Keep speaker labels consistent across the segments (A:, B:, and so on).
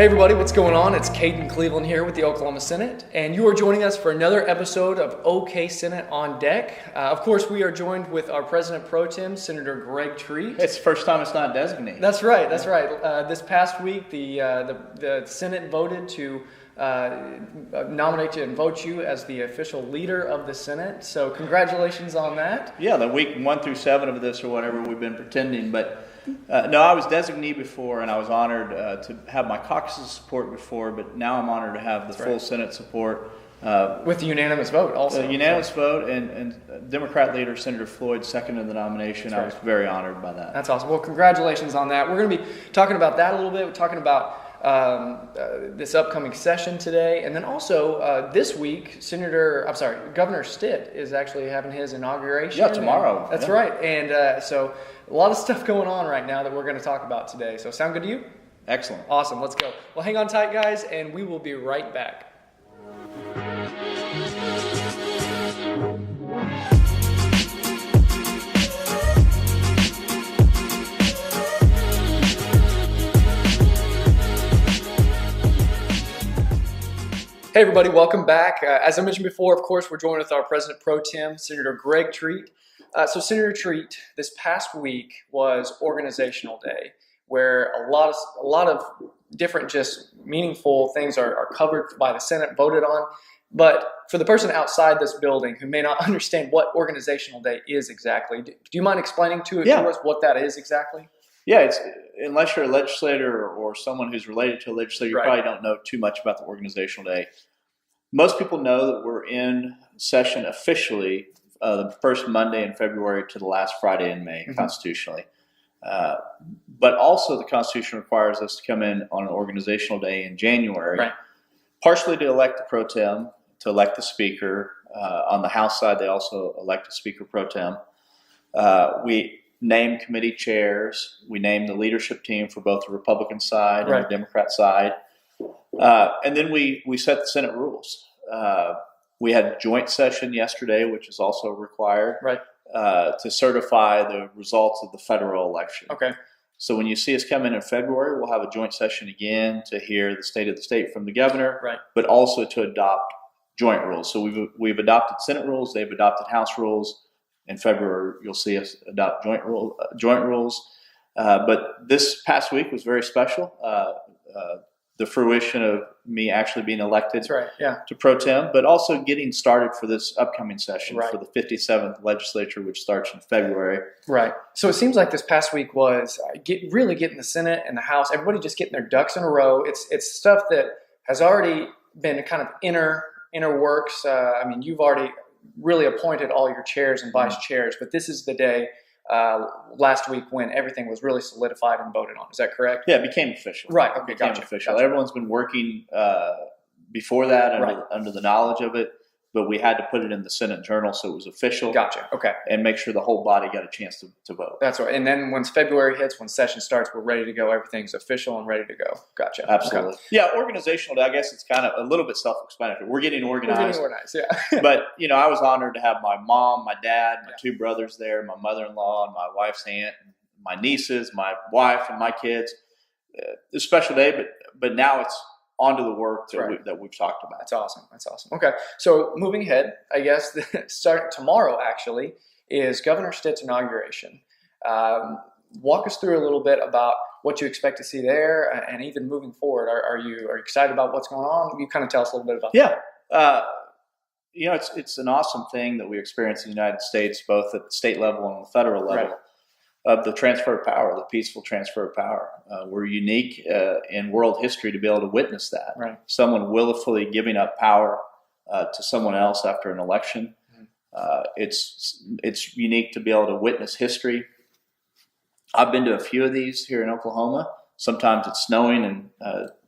A: Hey everybody, what's going on? It's Caden Cleveland here with the Oklahoma Senate, and you are joining us for another episode of OK Senate on Deck. Of course, we are joined with our President Pro Tem, Senator Greg Treat.
B: It's the first time it's not designated.
A: That's right. This past week, the Senate voted to nominate you and vote you as the official leader of the Senate. So congratulations on that.
B: Yeah, the week 1 through 7 of this or whatever we've been pretending, but no, I was designee before, and I was honored to have my caucus's support before, but now I'm honored to have the full Senate support.
A: With the unanimous vote also.
B: Unanimous vote, and Democrat leader Senator Floyd seconded the nomination. I was very honored by that.
A: That's awesome. Well, congratulations on that. We're going to be talking about that a little bit. We're talking about this upcoming session today, and then also this week, Governor Stitt is actually having his inauguration.
B: Yeah, tomorrow.
A: That's right, and so a lot of stuff going on right now that we're going to talk about today. So, sound good to you?
B: Excellent.
A: Awesome. Let's go. Well, hang on tight, guys, and we will be right back. Hey everybody, welcome back. As I mentioned before, of course, we're joined with our President Pro Tem, Senator Greg Treat. So Senator Treat, this past week was Organizational Day, where a lot of different just meaningful things are covered by the Senate, voted on. But for the person outside this building who may not understand what Organizational Day is exactly, do you mind explaining to us what that is exactly?
B: Yeah, it's unless you're a legislator or someone who's related to a legislator, you probably don't know too much about the Organizational Day. Most people know that we're in session officially the first Monday in February to the last Friday in May, constitutionally. But also the Constitution requires us to come in on an Organizational Day in January, partially to elect the Pro Tem, to elect the Speaker. On the House side, they also elect a Speaker Pro Tem. We name committee chairs. We name the leadership team for both the Republican side and the Democrat side. And then we set the Senate rules. We had a joint session yesterday, which is also required to certify the results of the federal election. Okay. So when you see us come in February, we'll have a joint session again to hear the state of the state from the governor, but also to adopt joint rules. So we've adopted Senate rules. They've adopted House rules. In February, you'll see us adopt joint rules. But this past week was very special. The fruition of me actually being elected to Pro Tem, but also getting started for this upcoming session for the 57th legislature, which starts in February. Right.
A: So it seems like this past week was really getting the Senate and the House, everybody just getting their ducks in a row. It's stuff that has already been kind of inner works. You've already really appointed all your chairs and vice chairs, but this is the day last week when everything was really solidified and voted on. Is that correct?
B: Yeah, it became official.
A: Right. Okay, gotcha.
B: Official. Everyone's been working before that under the knowledge of it, but we had to put it in the Senate Journal so it was official.
A: Gotcha. Okay.
B: And make sure the whole body got a chance to vote.
A: That's right. And then once February hits, when session starts, we're ready to go. Everything's official and ready to go. Gotcha.
B: Absolutely. Okay. Yeah, Organizational Day, I guess it's kind of a little bit self-explanatory. We're getting organized.
A: Yeah.
B: But, I was honored to have my mom, my dad, my two brothers there, my mother-in-law, and my wife's aunt, and my nieces, my wife, and my kids. It's a special day, but now it's onto the work that we've talked about.
A: That's awesome. Okay, so moving ahead, I guess start tomorrow actually is Governor Stitt's inauguration. Walk us through a little bit about what you expect to see there, and even moving forward. Are you excited about what's going on? You kind of tell us a little bit about that.
B: It's an awesome thing that we experience in the United States, both at the state level and the federal level. Of the transfer of power, the peaceful transfer of power. We're unique in world history to be able to witness that. Someone willfully giving up power to someone else after an election. It's unique to be able to witness history. I've been to a few of these here in Oklahoma. Sometimes it's snowing and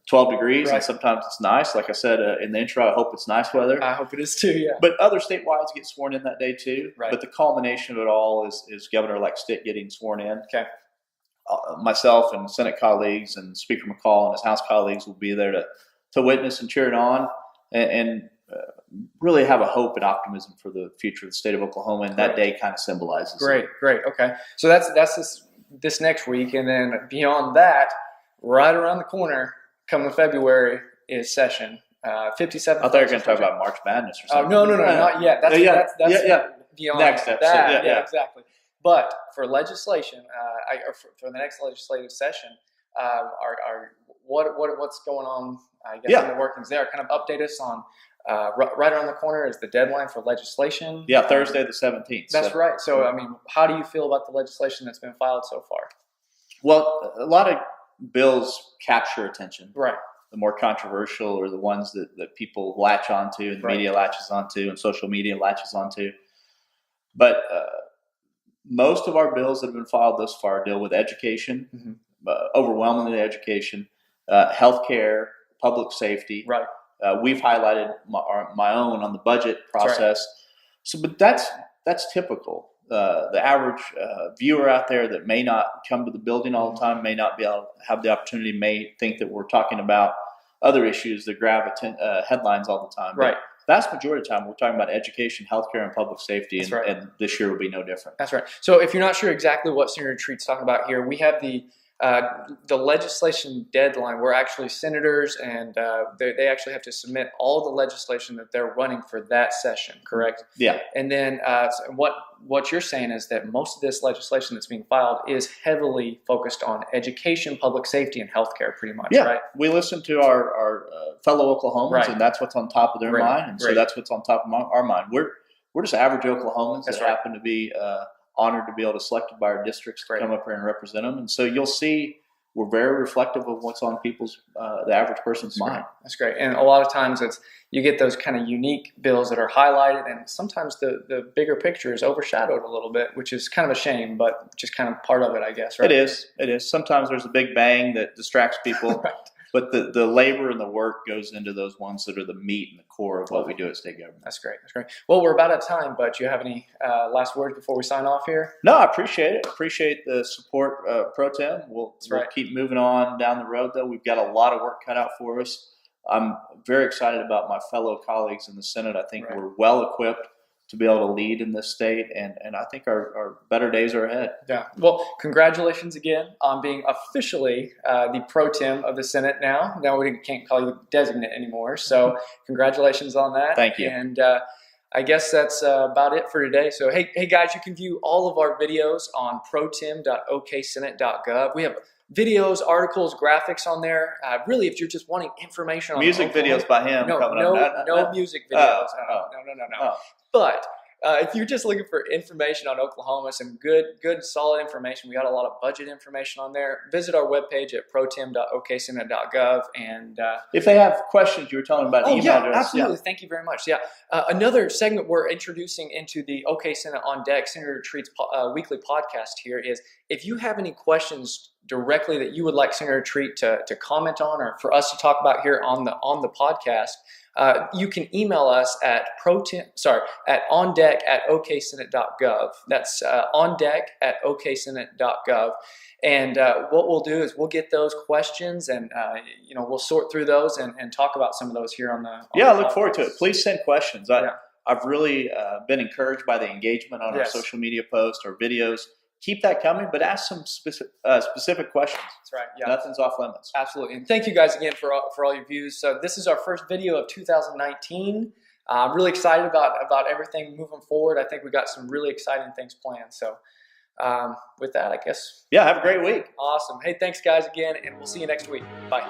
B: 12 degrees, and sometimes it's nice. Like I said in the intro, I hope it's nice weather.
A: I hope it is too, yeah.
B: But other statewide get sworn in that day too. But the culmination of it all is Governor-elect Stitt getting sworn in. Okay. Myself and Senate colleagues and Speaker McCall and his House colleagues will be there to witness and cheer it on and really have a hope and optimism for the future of the state of Oklahoma, and that day kind of symbolizes it.
A: Great. Okay. So that's this next week, and then beyond that, right around the corner, coming February is session. 57.
B: I thought you were going to talk about March Madness or something.
A: No, not yet. That's beyond
B: next episode.
A: that.
B: Yeah,
A: Exactly. But for legislation, for the next legislative session, what's going on? I guess in the workings there. Kind of update us on. Right around the corner is the deadline for legislation.
B: Yeah, Thursday the 17th.
A: That's right. So, I mean, how do you feel about the legislation that's been filed so far?
B: Well, a lot of bills capture attention.
A: Right.
B: The more controversial are the ones that people latch onto and the media latches onto and social media latches onto. But most of our bills that have been filed thus far deal with education, overwhelmingly education, healthcare, public safety.
A: Right.
B: We've highlighted my own on the budget process. Right. So, but that's typical. The average viewer out there that may not come to the building all the time, may not be able to have the opportunity, may think that we're talking about other issues that grab headlines all the time.
A: Right.
B: But vast majority of the time, we're talking about education, healthcare, and public safety, and this year will be no different.
A: That's right. So if you're not sure exactly what Senator Treat's talking about here, we have the legislation deadline where actually senators and they actually have to submit all the legislation that they're running for that session, correct?
B: Yeah.
A: And then what you're saying is that most of this legislation that's being filed is heavily focused on education, public safety, and healthcare pretty much, right?
B: We listen to our fellow Oklahomans, and that's what's on top of their mind, and so that's what's on top of our mind. We're just average Oklahomans that happen to be honored to be able to selected by our districts to come up here and represent them. And so you'll see we're very reflective of what's on people's, the average person's mind.
A: That's great. And a lot of times you get those kind of unique bills that are highlighted, and sometimes the bigger picture is overshadowed a little bit, which is kind of a shame, but just kind of part of it, I guess, right?
B: It is. Sometimes there's a big bang that distracts people. But the labor and the work goes into those ones that are the meat and the core of what we do at state government.
A: That's great. Well, we're about out of time, but do you have any last words before we sign off here?
B: No, I appreciate it. Appreciate the support, Pro Tem. We'll keep moving on down the road, though. We've got a lot of work cut out for us. I'm very excited about my fellow colleagues in the Senate. I think we're well equipped to be able to lead in this state, and I think our better days are ahead.
A: Yeah. Well, congratulations again on being officially the pro tem of the Senate now. Now we can't call you designate anymore. So congratulations on that.
B: Thank you.
A: And I guess that's about it for today. So, hey guys, you can view all of our videos on protem.oksenate.gov. We have videos, articles, graphics on there. Really, if you're just wanting information on
B: music videos by him.
A: No music videos. No. But if you're just looking for information on Oklahoma, some good, solid information, we got a lot of budget information on there. Visit our webpage at protem.oksenate.gov. And
B: if they have questions, you were telling about email address.
A: Absolutely. Thank you very much. Another segment we're introducing into the OK Senate on Deck, Senator Treat's weekly podcast here is if you have any questions directly that you would like Senator Treat to comment on or for us to talk about here on the podcast, you can email us at ondeck@oksenate.gov. That's ondeck@oksenate.gov. And what we'll do is we'll get those questions and we'll sort through those and talk about some of those here on the.
B: I look forward to it. Please send questions. I've really been encouraged by the engagement on our social media posts or videos. Keep that coming, but ask some specific questions.
A: That's right. Yeah.
B: Nothing's off limits.
A: Absolutely. And thank you guys again for all your views. So this is our first video of 2019. I'm really excited about everything moving forward. I think we got some really exciting things planned. So with that, I guess.
B: Yeah, have a great week.
A: Awesome. Hey, thanks guys again, and we'll see you next week. Bye.